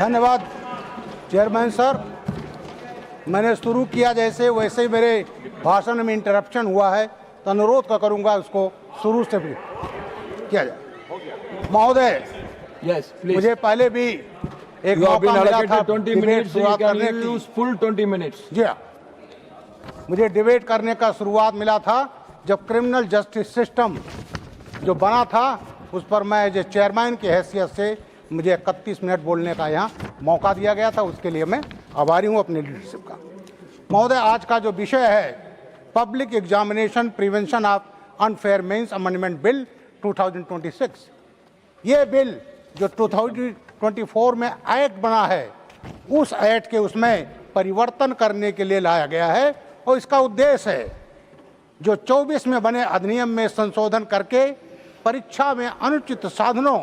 धन्यवाद chairman sir. मैंने शुरू किया जैसे वैसे ही मेरे भाषण में इंटरप्शन हुआ है, तो अनुरोध का करूंगा उसको शुरू से भी किया जाए। महोदय, मुझे पहले भी एक मौका मिला था डिबेट शुरुआत करने की। Full 20 minutes. जी हाँ, मुझे डिबेट करने का शुरुआत मिला था जब क्रिमिनल जस्टिस सिस्टम जो बना था उस पर मैं एज चेयरमैन की हैसियत से मुझे 31 मिनट बोलने का यहाँ मौका दिया गया था। उसके लिए मैं आभारी हूँ अपनी लीडरशिप का। महोदय, आज का जो विषय है public examination prevention of unfair means amendment bill 2026। ये बिल जो 2024 में एक्ट बना है, उस एक्ट के उसमें परिवर्तन करने के लिए लाया गया है और इसका उद्देश्य है जो 24 में बने अधिनियम में संशोधन करके परीक्षा में अनुचित साधनों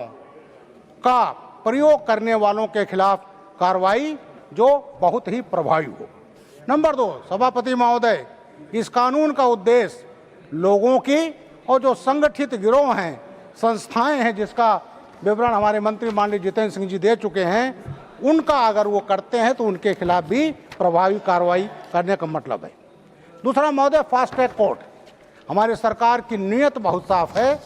का प्रयोग करने वालों के खिलाफ कार्रवाई जो बहुत ही प्रभावी हो। नंबर 2, सभापति महोदय, इस कानून का उद्देश्य लोगों की और जो संगठित गिरोह हैं, संस्थाएं हैं, जिसका विवरण हमारे मंत्री माननीय जितेंद्र सिंह जी दे चुके हैं, उनका अगर वो करते हैं तो उनके खिलाफ भी प्रभावी कार्रवाई करने का मतलब है। दूसरा महोदय, फास्ट ट्रैक कोर्ट, हमारी सरकार की नीयत बहुत साफ है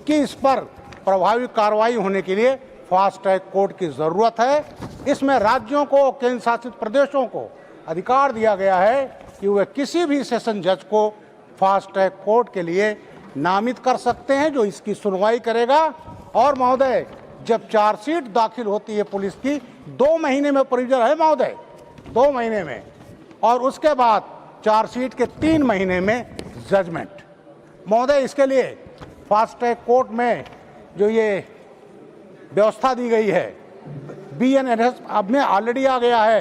कि इस पर प्रभावी कार्रवाई होने के लिए फास्ट ट्रैक कोर्ट की ज़रूरत है। इसमें राज्यों को, केंद्र शासित प्रदेशों को अधिकार दिया गया है कि वे किसी भी सेशन जज को फास्ट ट्रैक कोर्ट के लिए नामित कर सकते हैं जो इसकी सुनवाई करेगा। और महोदय, जब चार्जशीट दाखिल होती है पुलिस की, 2 महीने में प्रोसीजर है महोदय, 2 महीने में, और उसके बाद चार्जशीट के 3 महीने में जजमेंट। महोदय, इसके लिए फास्ट ट्रैक कोर्ट में जो ये व्यवस्था दी गई है, BNSS अब में ऑलरेडी आ गया है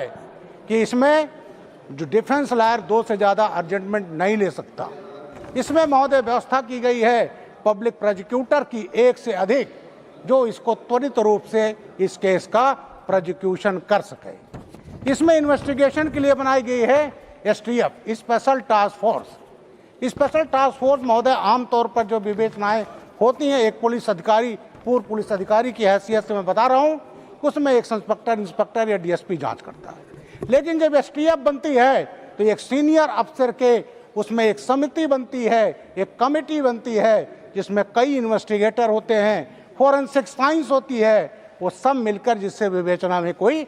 कि इसमें जो डिफेंस लॉयर 2 से ज़्यादा अर्जेंटमेंट नहीं ले सकता। इसमें महोदय व्यवस्था की गई है पब्लिक प्रोसिक्यूटर की 1 से अधिक, जो इसको त्वरित रूप से इस केस का प्रोसिक्यूशन कर सके। इसमें इन्वेस्टिगेशन के लिए बनाई गई है STF, special task force. Special task force महोदय, आमतौर पर जो विवेचनाएं होती हैं, एक पुलिस अधिकारी, पूर्व पुलिस अधिकारी की हैसियत से मैं बता रहा हूं, उसमें एक इंस्पेक्टर या DSP जांच करता है। लेकिन जब STF बनती है तो एक सीनियर अफसर के उसमें एक समिति बनती है, एक कमेटी बनती है, जिसमें कई इन्वेस्टिगेटर होते हैं, फोरेंसिक साइंस होती है, वो सब मिलकर जिससे विवेचना में कोई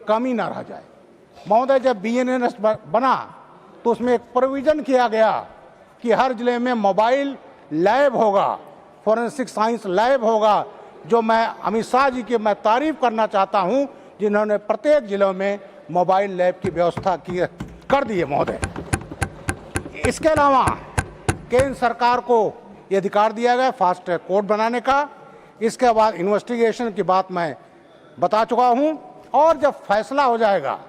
कमी ना रह जाए। महोदय, जब BNSS बना तो उसमें एक प्रोविजन किया गया कि हर जिले में मोबाइल लैब होगा, फोरेंसिक साइंस लैब होगा, जो मैं अमित शाह जी की मैं तारीफ करना चाहता हूं, जिन्होंने प्रत्येक जिलों में मोबाइल लैब की व्यवस्था कर दी है महोदय। इसके अलावा केंद्र सरकार को ये अधिकार दिया गया फास्ट ट्रैक कोर्ट बनाने का। इसके बाद इन्वेस्टिगेशन की बात मैं बता चुका हूं, और जब फैसला हो जाएगा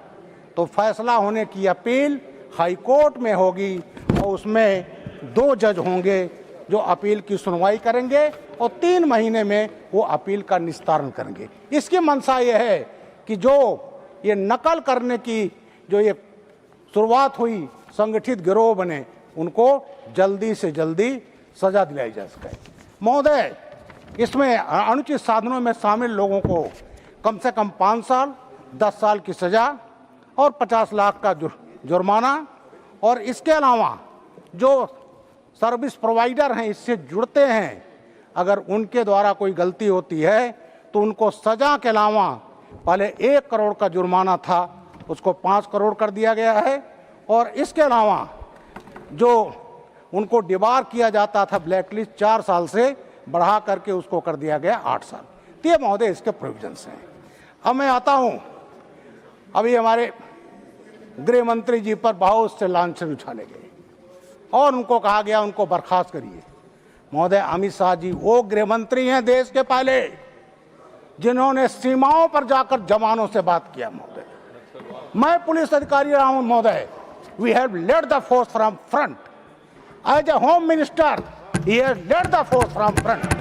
तो फैसला होने की अपील हाई कोर्ट में होगी और उसमें 2 जज होंगे जो अपील की सुनवाई करेंगे और 3 महीने में वो अपील का निस्तारण करेंगे। इसकी मंशा ये है कि जो ये नकल करने की जो ये शुरुआत हुई, संगठित गिरोह बने, उनको जल्दी से जल्दी सजा दिलाई जा सके। महोदय, इसमें अनुचित साधनों में शामिल लोगों को कम से कम 5 साल, 10 साल की सजा और 50 लाख का जुर्माना, और इसके अलावा जो सर्विस प्रोवाइडर हैं, इससे जुड़ते हैं, अगर उनके द्वारा कोई गलती होती है तो उनको सजा के अलावा पहले 1 करोड़ का जुर्माना था, उसको 5 करोड़ कर दिया गया है, और इसके अलावा जो उनको डिबार किया जाता था ब्लैकलिस्ट 4 साल से बढ़ा करके उसको कर दिया गया 8 साल। तो ये महोदय इसके प्रोविजंस हैं। अब मैं आता हूँ, अभी हमारे गृह मंत्री जी पर बहुत से लांछन उछाले गए और उनको कहा गया उनको बर्खास्त करिए। महोदय, अमित शाह जी वो गृह मंत्री हैं देश के पहले जिन्होंने सीमाओं पर जाकर जवानों से बात किया। महोदय, मैं पुलिस अधिकारी रहा हूं महोदय, we have led the force from front. As a home minister he has led the force from front.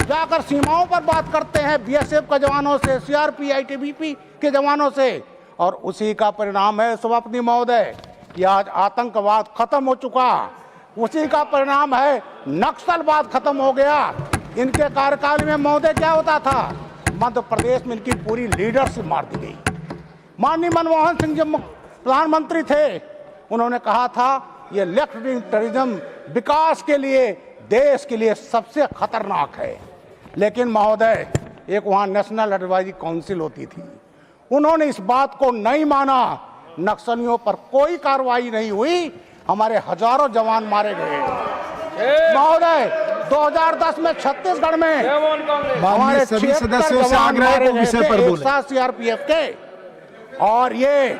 जाकर सीमाओं पर बात करते हैं BSF के जवानों से, CRP ITBP के जवानों से, और उसी का परिणाम है सभापति महोदय कि आज आतंकवाद खत्म हो चुका, उसी का परिणाम है नक्सलवाद खत्म हो गया। इनके कार्यकाल में महोदय क्या होता था, मध्य प्रदेश में इनकी पूरी लीडरशिप मार दी गई। माननीय मनमोहन सिंह जब प्रधानमंत्री थे, उन्होंने कहा था ये लेफ्ट विंग टेररिज्म विकास के लिए, देश के लिए सबसे खतरनाक है। लेकिन महोदय, एक वहाँ नेशनल एडवाइजरी काउंसिल होती थी, उन्होंने इस बात को नहीं माना। नक्सलियों पर कोई कार्रवाई नहीं हुई, हमारे हजारों जवान मारे गए। महोदय, 2010 में छत्तीसगढ़ में हमारे सभी सदस्यों से आग्रह है कि विषय पर बोलें। सीआरपीएफ के, और ये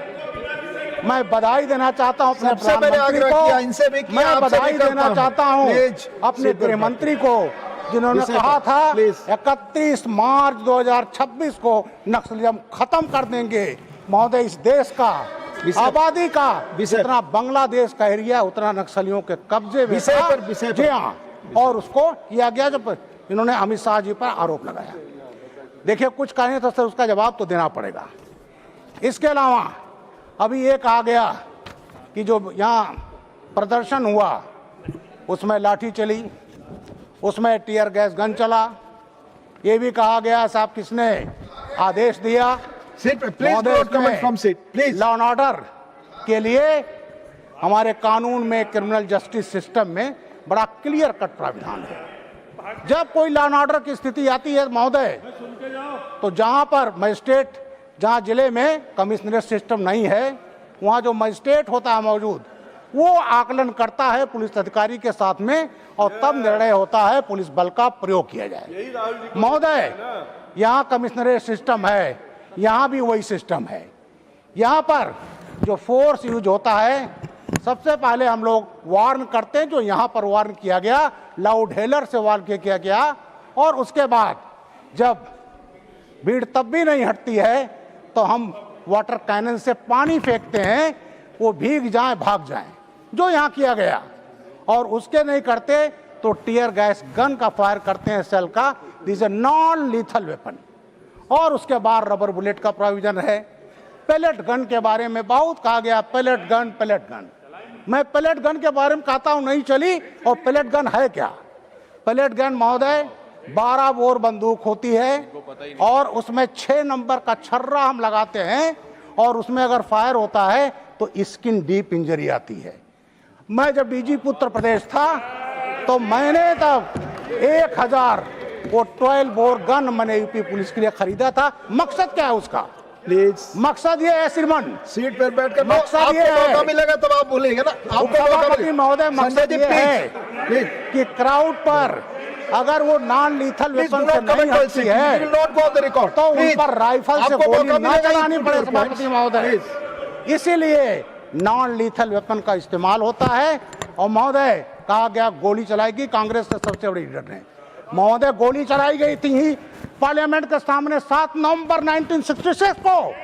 मैं बधाई देना चाहता हूं अपने प्रधानमंत्री को, इनसे भी किया, मैं बधाई देना चाहता हूं अपने गृह मंत्री को, जिन्होंने कहा था 31 मार्च 2026 को नक्सलिज्म खत्म कर देंगे। महोदय, इस देश का आबादी का जितना बांग्लादेश का एरिया उतना नक्सलियों के कब्जे में था। जी हाँ, और उसको किया गया जब इन्होंने अमित शाह जी पर आरोप लगाया। देखिए, कुछ कहें तो सर उसका जवाब तो देना पड़ेगा। इसके अलावा अभी एक आ गया कि जो यहाँ प्रदर्शन हुआ उसमें लाठी चली, उसमें टीयर गैस गन चला। ये भी कहा गया साहब किसने आदेश दिया। लॉ एंड ऑर्डर के लिए हमारे कानून में, क्रिमिनल जस्टिस सिस्टम में बड़ा क्लियर कट प्राविधान है। जब कोई लॉ एंड ऑर्डर की स्थिति आती है महोदय, तो जहां पर मजिस्ट्रेट, जहां जिले में कमिश्नरेट सिस्टम नहीं है, वहां जो मजिस्ट्रेट होता है मौजूद, वो आकलन करता है पुलिस अधिकारी के साथ में, और तब निर्णय होता है पुलिस बल का प्रयोग किया जाए। महोदय, यहाँ कमिश्नरेट सिस्टम है, यहाँ भी वही सिस्टम है। यहाँ पर जो फोर्स यूज होता है, सबसे पहले हम लोग वार्न करते हैं, जो यहाँ पर वार्न किया गया, लाउड हेलर से वार्न किया गया, और उसके बाद जब भीड़ तब भी नहीं हटती है तो हम वाटर कैनन से पानी फेंकते हैं, वो भीग जाएं, भाग जाएं, जो यहाँ किया गया। और उसके नहीं करते तो टीयर गैस गन का फायर करते हैं, सेल का, this a non lethal weapon. और उसके बाद रबर बुलेट का प्रोविजन है। पैलेट गन के बारे में बहुत कहा गया, पैलेट गन, पैलेट गन। मैं पैलेट गन के बारे में कहता हूं नहीं चली। और पैलेट गन है क्या? पैलेट गन महोदय 12 बोर बंदूक होती है, और उसमें 6 नंबर का छर्रा हम लगाते हैं, और उसमें अगर फायर होता है तो स्किन डीप इंजरी आती है। मैं जब डीजीपी उत्तर प्रदेश था तो मैंने तब 1000 वो 12 बोर गन मैंने यूपी पुलिस के लिए खरीदा था। मकसद क्या है उसका? प्लीज, मकसद ये है श्रीमान, सीट पर बैठकर मकसद ये है, मिलेगा तब आप बोलेंगे ना। आपको महोदय मकसद ये है कि क्राउड पर अगर वो नॉन लीथल वेपन से नहीं हटती है तो उन पर राइफल से गोली न चलानी पड़े सभापति महोदय। इसीलिए नॉन लीथल वेपन का इस्तेमाल होता है। और महोदय, कहा गया गोली चलाएगी कांग्रेस के सबसे बड़ी लीडर ने। महोदय, गोली चलाई गई थी ही पार्लियामेंट के सामने 7 नवंबर 1966 को,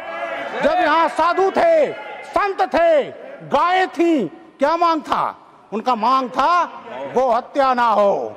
जब यहाँ साधु थे, संत थे, गायें थी। क्या मांग था उनका? मांग था गो हत्या ना हो।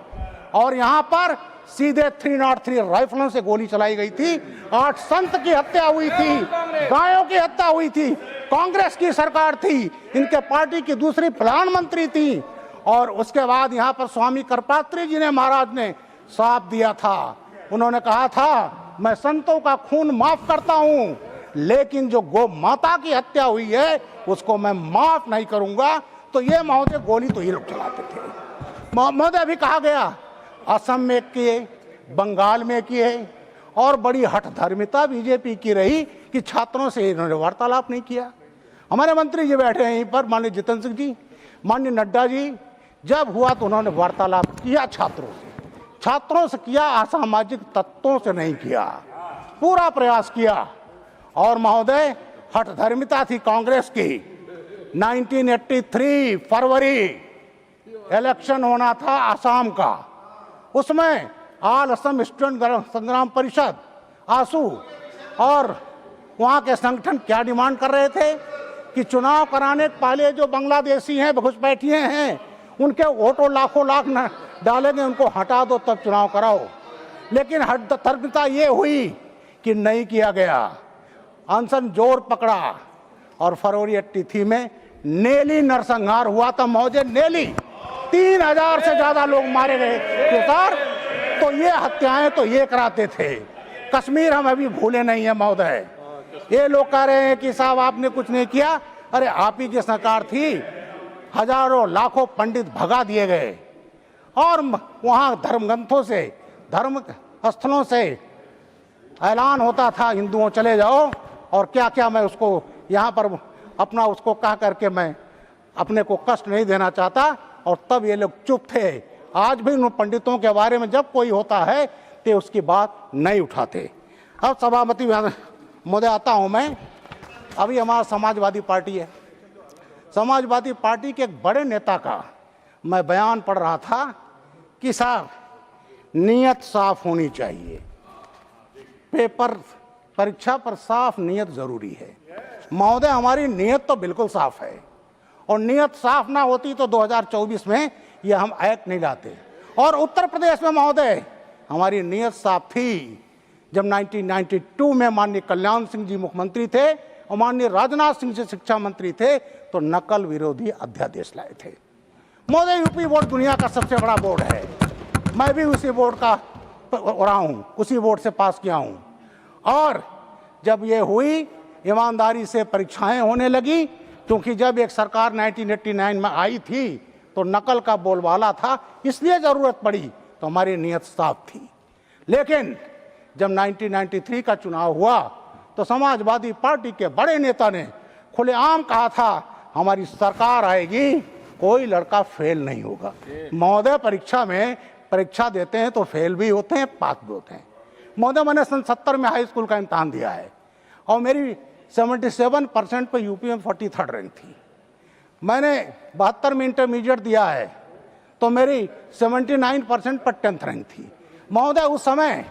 और यहाँ पर सीधे 303 राइफलों से गोली चलाई गई थी। 8 संत की हत्या हुई थी, गायों की हत्या हुई थी। कांग्रेस की सरकार थी, इनके पार्टी की दूसरी प्रधानमंत्री थी। और उसके बाद यहाँ पर स्वामी करपात्री जी ने, महाराज ने साफ दिया था, उन्होंने कहा था मैं संतों का खून माफ करता हूँ, लेकिन जो गौ माता की हत्या हुई है उसको मैं माफ नहीं करूंगा। तो ये महोदय गोली तो ये लोग चलाते थे। महोदय, अभी कहा गया असम में किए, बंगाल में किए, और बड़ी हठधर्मिता बीजेपी की रही कि छात्रों से इन्होंने वार्तालाप नहीं किया। हमारे मंत्री जी बैठे हैं यहीं पर, माननीय जितेंद्र सिंह जी, माननीय नड्डा जी, जब हुआ तो उन्होंने वार्तालाप किया छात्रों से किया, असामाजिक तत्वों से नहीं किया, पूरा प्रयास किया। और महोदय, हठधर्मिता थी कांग्रेस की। 1983 फरवरी इलेक्शन होना था असम का, उसमें ऑल असम स्टूडेंट संग्राम परिषद आसू और वहाँ के संगठन क्या डिमांड कर रहे थे कि चुनाव कराने के पहले जो बांग्लादेशी हैं, घुसपैठिए हैं, उनके वोटों लाखों लाख न डालेंगे, उनको हटा दो तब चुनाव कराओ। लेकिन हठधर्मिता ये हुई कि नहीं किया गया, अनशन जोर पकड़ा। और फरवरी 83 में नेली नरसंहार हुआ था महोदय। नेली 3000 से ज्यादा लोग मारे गए सर। तो ये हत्याएं तो ये कराते थे। कश्मीर हम अभी भूले नहीं है महोदय। ये लोग कह रहे हैं कि साहब आपने कुछ नहीं किया, अरे आप ही की सरकार थी, हजारों लाखों पंडित भगा दिए गए और वहाँ धर्मग्रंथों से, धर्म स्थलों से ऐलान होता था हिंदुओं चले जाओ, और क्या क्या मैं उसको यहाँ पर अपना उसको कह करके मैं अपने को कष्ट नहीं देना चाहता, और तब ये लोग चुप थे। आज भी उन पंडितों के बारे में जब कोई होता है तो उसकी बात नहीं उठाते। अब सभापति महोदय आता हूँ मैं। अभी हमारा समाजवादी पार्टी है, समाजवादी पार्टी के एक बड़े नेता का मैं बयान पढ़ रहा था कि साहब नीयत साफ होनी चाहिए, पेपर परीक्षा पर साफ नीयत जरूरी है। महोदय हमारी नीयत तो बिल्कुल साफ है, और नीयत साफ ना होती तो 2024 में ये हम एक्ट नहीं लाते। और उत्तर प्रदेश में महोदय हमारी नीयत साफ थी। जब 1992 में माननीय कल्याण सिंह जी मुख्यमंत्री थे और माननीय राजनाथ सिंह जी शिक्षा मंत्री थे, तो नकल विरोधी अध्यादेश लाए थे। महोदय यूपी बोर्ड दुनिया का सबसे बड़ा बोर्ड है, मैं भी उसी बोर्ड का रहा हूँ, उसी बोर्ड से पास किया हूँ। और जब ये हुई, ईमानदारी से परीक्षाएं होने लगी, क्योंकि जब एक सरकार 1989 में आई थी तो नकल का बोलबाला था, इसलिए ज़रूरत पड़ी, तो हमारी नीयत साफ थी। लेकिन जब 1993 का चुनाव हुआ तो समाजवादी पार्टी के बड़े नेता ने खुलेआम कहा था हमारी सरकार आएगी, कोई लड़का फेल नहीं होगा। महोदय परीक्षा में परीक्षा देते हैं तो फेल भी होते हैं, पास भी होते हैं। महोदय मैंने सन 70 में हाई स्कूल का इम्तहान दिया है और मेरी 77% पर यूपी में 43rd रैंक थी। मैंने 72 में इंटरमीडिएट दिया है तो मेरी 79% पर 10th रैंक थी। महोदय उस समय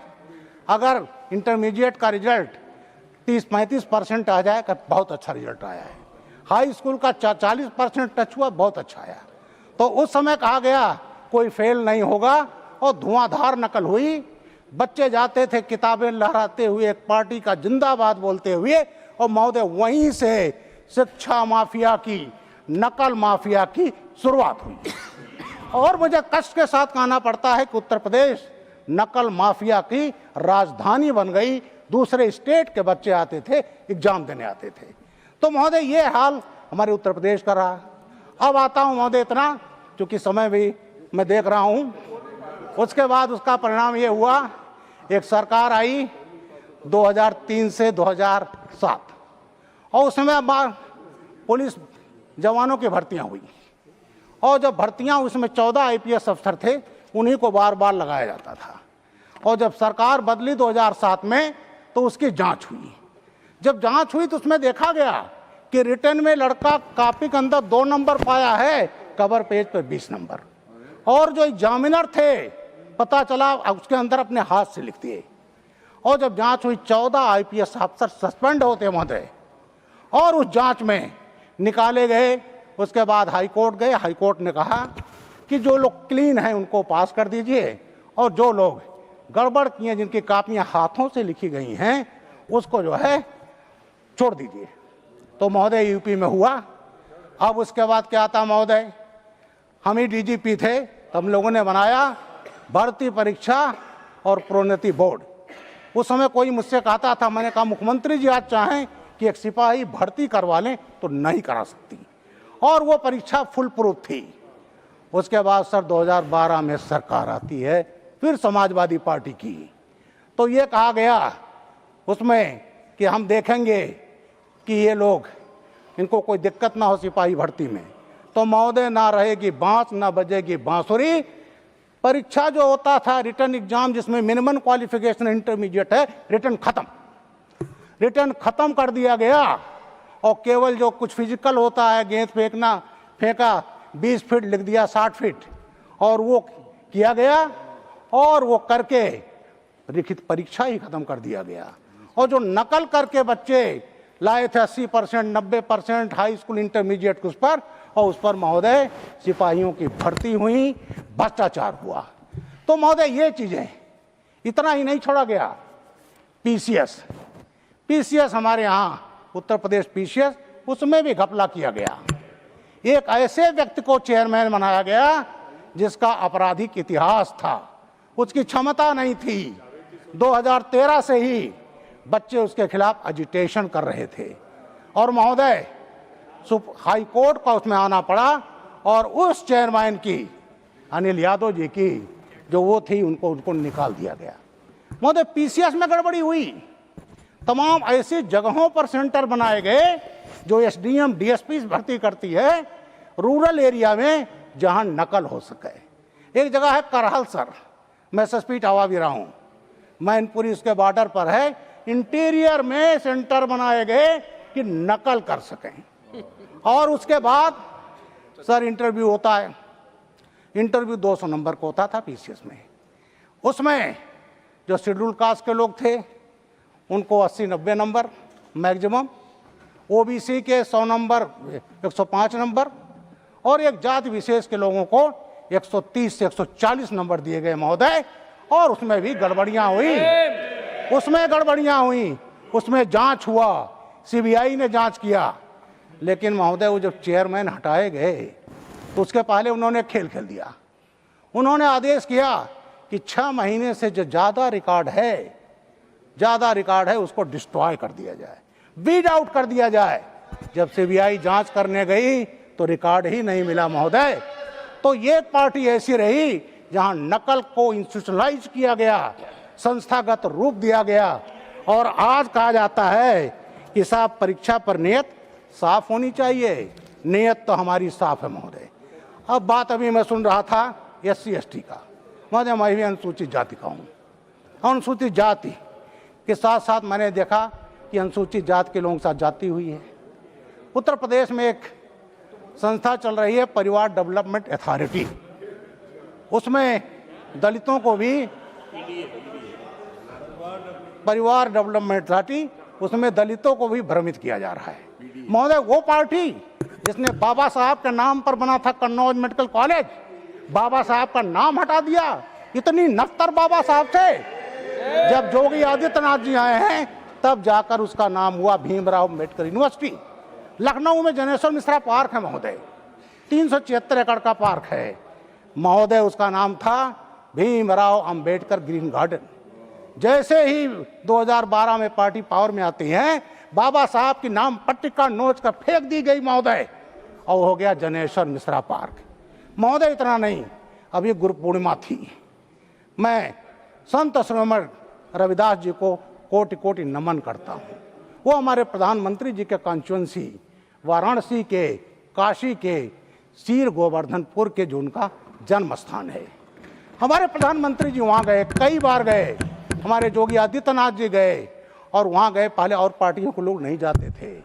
अगर इंटरमीडिएट का रिजल्ट 30-35% आ जाए तो बहुत अच्छा रिजल्ट आया है। हाई स्कूल का 40% टच हुआ, बहुत अच्छा आया। तो उस समय कहा गया कोई फेल नहीं होगा, और धुआंधार नकल हुई। बच्चे जाते थे किताबें लहराते हुए, एक पार्टी का जिंदाबाद बोलते हुए, और महोदय वहीं से शिक्षा माफिया की, नकल माफिया की शुरुआत हुई। और मुझे कष्ट के साथ कहना पड़ता है कि उत्तर प्रदेश नकल माफिया की राजधानी बन गई। दूसरे स्टेट के बच्चे आते थे, एग्जाम देने आते थे। तो महोदय ये हाल हमारे उत्तर प्रदेश का रहा। अब आता हूँ महोदय, इतना चूंकि समय भी मैं देख रहा हूँ, उसके बाद उसका परिणाम ये हुआ, एक सरकार आई 2003 से 2007, और उसमें पुलिस जवानों की भर्तियां हुई, और जब भर्तियां उसमें 14 IPS अफसर थे, उन्हीं को बार बार लगाया जाता था। और जब सरकार बदली 2007 में तो उसकी जांच हुई। जब जांच हुई तो उसमें देखा गया कि रिटर्न में लड़का कॉपी के अंदर 2 नंबर पाया है, कवर पेज पर 20 नंबर, और जो एग्जामिनर थे पता चला उसके अंदर अपने हाथ से लिख दिए। और जब जांच हुई 14 IPS अफसर सस्पेंड होते महोदय, और उस जांच में निकाले गए। उसके बाद हाईकोर्ट गए, हाईकोर्ट ने कहा कि जो लोग क्लीन हैं उनको पास कर दीजिए, और जो लोग गड़बड़ किए, जिनकी कापियां हाथों से लिखी गई हैं, उसको जो है छोड़ दीजिए। तो महोदय यूपी में हुआ। अब उसके बाद क्या था महोदय, हम ही DGP थे, हम लोगों ने बनाया भर्ती परीक्षा और प्रोन्नति बोर्ड। उस समय कोई मुझसे कहता था, मैंने कहा मुख्यमंत्री जी आज चाहें कि एक सिपाही भर्ती करवा लें तो नहीं करा सकती, और वो परीक्षा फुल प्रूफ थी। उसके बाद सर 2012 में सरकार आती है, फिर समाजवादी पार्टी की, तो ये कहा गया उसमें कि हम देखेंगे कि ये लोग, इनको कोई दिक्कत ना हो सिपाही भर्ती में। तो महोदय ना रहेगी बांस ना बजेगी बांसुरी। परीक्षा जो होता था रिटर्न एग्जाम, जिसमें मिनिमम क्वालिफिकेशन इंटरमीडिएट है, रिटर्न खत्म कर दिया गया, और केवल जो कुछ फिजिकल होता है, गेंद फेंका 20 फीट लिख दिया 60 फीट, और वो किया गया, और वो करके लिखित परीक्षा ही खत्म कर दिया गया। और जो नकल करके बच्चे लाए थे 80%, 90% हाई स्कूल इंटरमीडिएट उस पर, और उस पर महोदय सिपाहियों की भर्ती हुई, भ्रष्टाचार हुआ। तो महोदय ये चीजें, इतना ही नहीं छोड़ा गया। पीसीएस हमारे यहाँ उत्तर प्रदेश PCS, उसमें भी घपला किया गया। एक ऐसे व्यक्ति को चेयरमैन बनाया गया जिसका आपराधिक इतिहास था, उसकी क्षमता नहीं थी, 2013 से ही बच्चे उसके खिलाफ एजिटेशन कर रहे थे और महोदय हाई कोर्ट का उसमें आना पड़ा और उस चेयरमैन की अनिल यादव जी की जो वो थी उनको निकाल दिया गया। महोदय पीसीएस में गड़बड़ी हुई, तमाम ऐसी जगहों पर सेंटर बनाए गए जो एसडीएम डीएसपी भर्ती करती है रूरल एरिया में जहां नकल हो सके। एक जगह है करहल सर, मैं एसएसपी टावा भी रहा हूं, मैनपुरी उसके बॉर्डर पर है, इंटीरियर में सेंटर बनाए गए कि नकल कर सकें। और उसके बाद सर इंटरव्यू होता है, इंटरव्यू 200 नंबर को होता था पीसीएस में। उसमें जो शेड्यूल कास्ट के लोग थे उनको 80-90 नंबर मैक्सिमम, ओबीसी के 100 नंबर 105 नंबर और एक जाति विशेष के लोगों को 130 से 140 नंबर दिए गए महोदय। और उसमें भी गड़बड़ियां हुई, उसमें जांच हुआ, सीबीआई ने जांच किया, लेकिन महोदय वो जब चेयरमैन हटाए गए तो उसके पहले उन्होंने खेल खेल दिया। उन्होंने आदेश किया कि 6 महीने से जो ज़्यादा रिकॉर्ड है उसको डिस्ट्रॉय कर दिया जाए, वीड आउट कर दिया जाए। जब सीबीआई जांच करने गई तो रिकॉर्ड ही नहीं मिला महोदय। तो ये पार्टी ऐसी रही जहां नकल को इंस्टीट्यूशनलाइज किया गया, संस्थागत रूप दिया गया। और आज कहा जाता है कि साहब परीक्षा पर नियत साफ होनी चाहिए, नियत तो हमारी साफ है महोदय। अब बात अभी मैं सुन रहा था SC/ST का, महोदय मैं भी अनुसूचित जाति का हूँ। अनुसूचित जाति के साथ साथ मैंने देखा कि अनुसूचित जाति के लोगों के साथ जाति हुई है। उत्तर प्रदेश में एक संस्था चल रही है परिवार डेवलपमेंट अथॉरिटी, उसमें दलितों को भी परिवार डेवलपमेंट अथॉरिटी, उसमें दलितों को भी भ्रमित किया जा रहा है महोदय। वो पार्टी जिसने बाबा साहब के नाम पर बना था कन्नौज मेडिकल कॉलेज, बाबा साहब का नाम हटा दिया। इतनी नफ्तर बाबा साहब थे, जब योगी आदित्यनाथ जी आए हैं तब जाकर उसका नाम हुआ भीमराव अम्बेडकर यूनिवर्सिटी। लखनऊ में जनेश्वर मिश्रा पार्क है महोदय, 376 एकड़ का पार्क है महोदय, उसका नाम था भीमराव अंबेडकर ग्रीन गार्डन। जैसे ही 2012 में पार्टी पावर में आती है, बाबा साहब की नाम पट्टिका नोच कर फेंक दी गई महोदय, और हो गया जनेश्वर मिश्रा पार्क महोदय। इतना नहीं, अभी गुरु पूर्णिमा थी, मैं संत श्रीमद रविदास जी को कोटि कोटि नमन करता हूँ। वो हमारे प्रधानमंत्री जी के कॉन्स्टिट्यूएंसी वाराणसी के, काशी के, सीर गोवर्धनपुर के जो उनका जन्म स्थान है। हमारे प्रधानमंत्री जी वहाँ गए, कई बार गए, हमारे योगी आदित्यनाथ जी गए और वहाँ गए, पहले और पार्टियों के लोग नहीं जाते थे।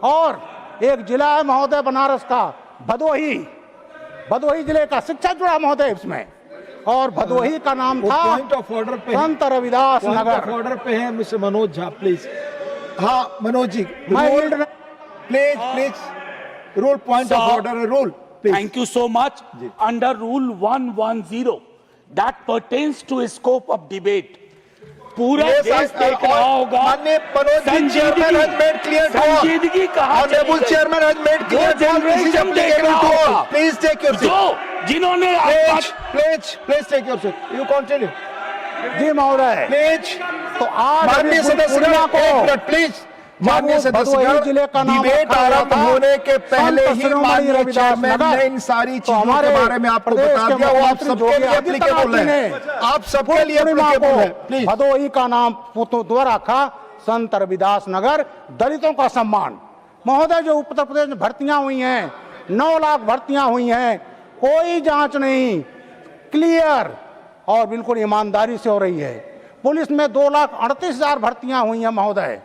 और एक जिला है महोदय बनारस का भदोही, भदोही जिले का शिक्षा जुड़ा महोदय इसमें, और भदोही का नाम था पॉइंट ऑफ ऑर्डर पे संत रविदास नगर। ऑर्डर पे है मिस्टर मनोज झा, प्लीज। हाँ Manoj ji, please rule, point of order rule. Thank you so much. Under Rule 110, that pertains to scope of debate. पूरा देश देख रहा होगा। माननीय Manoj ji, chairman has made clear to all. संजीदगी कहाँ चली गई? Honourable chairman has made clear to all. This is applicable to all. Please take your seat. जो जिन्होंने please take your seat. You continue. जी महोदय, प्लीज। तो आज माननीय सदस्य को प्लीज, माननीय सदस्य जिले का नाम डिबेट आरंभ होने के पहले ही माननीय चेयरमैन ने इन सारी चीजों के बारे में आपको बता दिया। वो आप सबके लिए एप्लीकेबल है, आप सबके लिए एप्लीकेबल है। प्लीज। भदोही का नाम द्वारा रखा संत रविदास नगर, दलितों का सम्मान महोदय। जो उत्तर प्रदेश में भर्तियां हुई हैं, 9 लाख भर्तियां हुई हैं, कोई जांच नहीं, क्लियर और बिल्कुल ईमानदारी से हो रही है। पुलिस में 2,38,000 भर्तियां हुई हैं महोदय,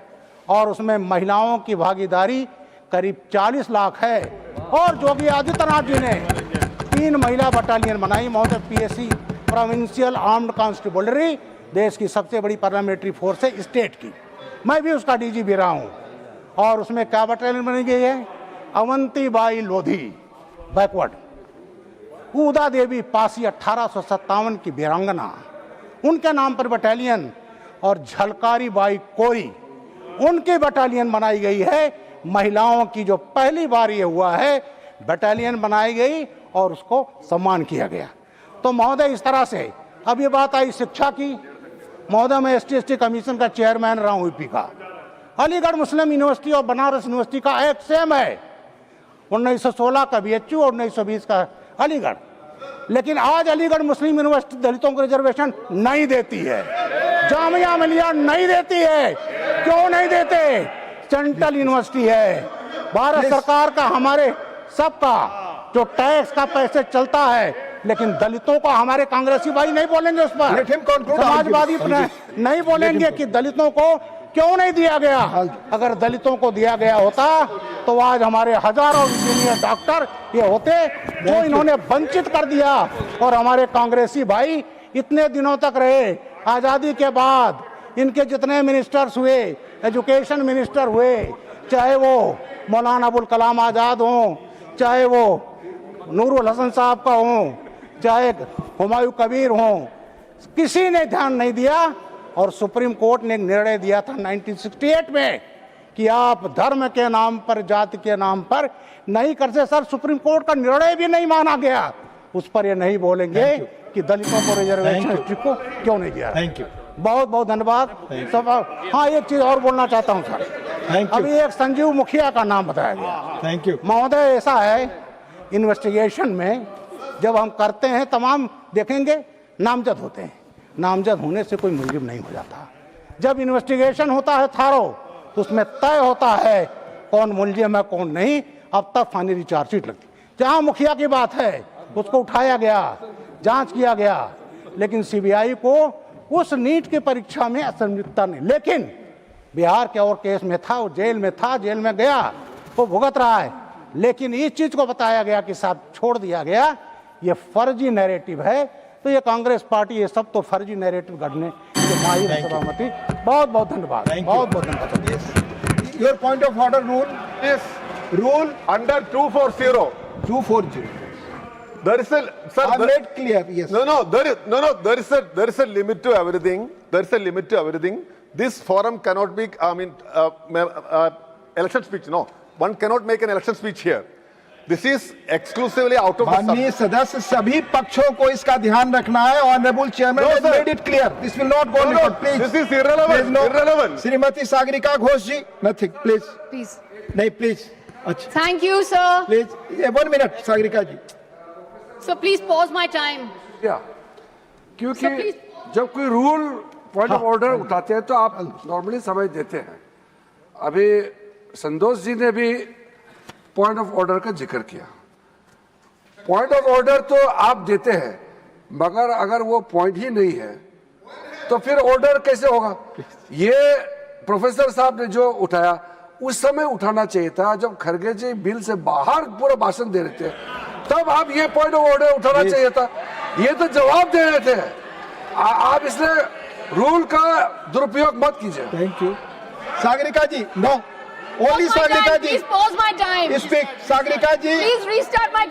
और उसमें महिलाओं की भागीदारी करीब 40 लाख है। और योगी आदित्यनाथ जी ने 3 महिला बटालियन बनाई महोदय। PSC प्रोविंशियल आर्म्ड कॉन्स्टेबलरी, देश की सबसे बड़ी पैरामिलिट्री फोर्स है स्टेट की, मैं भी उसका DG भी रहा हूँ। और उसमें क्या बटालियन बनी गई है? अवंतीबाई लोधी बैकवर्ड, उदा देवी पासी 1857 की वीरांगना, उनके नाम पर बटालियन, और झलकारी बाई कोरी, उनकी बटालियन बनाई गई है। महिलाओं की जो पहली बार ये हुआ है बटालियन बनाई गई और उसको सम्मान किया गया। तो महोदय इस तरह से अब ये बात आई शिक्षा की, महोदय मैं ST कमीशन का चेयरमैन रहा हूँ यूपी का। अलीगढ़ मुस्लिम यूनिवर्सिटी और बनारस यूनिवर्सिटी का एक्ट सेम है, 1916 का BHU और 1920 का अलीगढ़। लेकिन आज अलीगढ़ मुस्लिम यूनिवर्सिटी दलितों को रिजर्वेशन नहीं देती है, जामिया मिलिया नहीं देती है। क्यों नहीं देते? सेंट्रल यूनिवर्सिटी है, भारत सरकार का, हमारे सबका जो टैक्स का पैसे चलता है, लेकिन दलितों को हमारे कांग्रेसी भाई नहीं बोलेंगे उस पर, समाजवादी नहीं बोलेंगे कि दलितों को क्यों नहीं दिया गया। अगर दलितों को दिया गया होता तो आज हमारे हजारों इंजीनियर डॉक्टर ये होते जो इन्होंने वंचित कर दिया। और हमारे कांग्रेसी भाई इतने दिनों तक रहे, आजादी के बाद इनके जितने मिनिस्टर्स हुए, एजुकेशन मिनिस्टर हुए, चाहे वो मौलाना अबुल कलाम आजाद हों, चाहे वो नूरुल हसन साहब का हों, चाहे हुमायूं कबीर हों, किसी ने ध्यान नहीं दिया। और सुप्रीम कोर्ट ने एक निर्णय दिया था 1968 में कि आप धर्म के नाम पर, जाति के नाम पर नहीं कर सकते। सर, सुप्रीम कोर्ट का निर्णय भी नहीं माना गया, उस पर ये नहीं बोलेंगे कि दलितों को रिजर्वेशन को क्यों नहीं दिया। थैंक यू, बहुत बहुत धन्यवाद सब। हाँ, एक चीज और बोलना चाहता हूँ सर। अभी एक संजीव मुखिया का नाम बताया गया। थैंक यू महोदय, ऐसा है इन्वेस्टिगेशन में जब हम करते हैं तमाम देखेंगे नामजद होते हैं, नामजद होने से कोई मुलजिम नहीं हो जाता। जब इन्वेस्टिगेशन होता है थारो तो उसमें तय होता है कौन मुलजिम है कौन नहीं। अब तक फाइनली चार्जशीट लगती, जहां मुखिया की बात है उसको उठाया गया, जांच किया गया, लेकिन CBI को उस नीट की परीक्षा में असंलिप्तता नहीं। लेकिन बिहार के और केस में था, वो जेल में था, जेल में गया, वो भुगत रहा है। लेकिन इस चीज को बताया गया कि साहब छोड़ दिया गया, ये फर्जी नैरेटिव है। तो ये कांग्रेस पार्टी ये सब तो फर्जी नैरेटिव गढ़ने के माहिर है। सभापति, बहुत बहुत धन्यवाद, बहुत बहुत धन्यवाद। Your point of order rule Yes, rule under 240. 240 There is a sir. I made clear. Yes. No. There is a limit to everything. There is a limit to everything. This forum cannot be. I mean, election speech. No, one cannot make an election speech here. This is exclusively out of the माननीय subject. सदस्य सभी पक्षों को इसका ध्यान रखना है। Honourable chairman No, has sir. made it clear. This will not go No, on. Please. this is irrelevant. Please, no. Irrelevant. Shrimati Sagarika Ghosh ji, nothing. Please. Please. नहीं, please. अच्छा, Thank you, sir. please. 1 minute, Sagarika ji. So please pause my time. या क्योंकि So please- जब कोई rule point of order उठाते हैं तो आप नॉर्मली समझ देते हैं। अभी संतोष जी ने भी पॉइंट ऑफ ऑर्डर का जिक्र किया। पॉइंट ऑफ ऑर्डर तो आप देते हैं, मगर अगर वो पॉइंट ही नहीं है तो फिर ऑर्डर कैसे होगा? ये प्रोफेसर साहब ने जो उठाया उस समय उठाना चाहिए था जब खरगे जी बिल से बाहर पूरा भाषण दे रहे थे, तब आप ये पॉइंट ऑफ ऑर्डर उठाना चाहिए था। ये तो जवाब दे रहे थे। आप इसलिए रूल का दुरुपयोग मत कीजिए। Thank you. Sagarika ji, no. Only Pause my Sagarika time. Ji. Please pause my time. Speak. Sagarika ji. Please restart my time.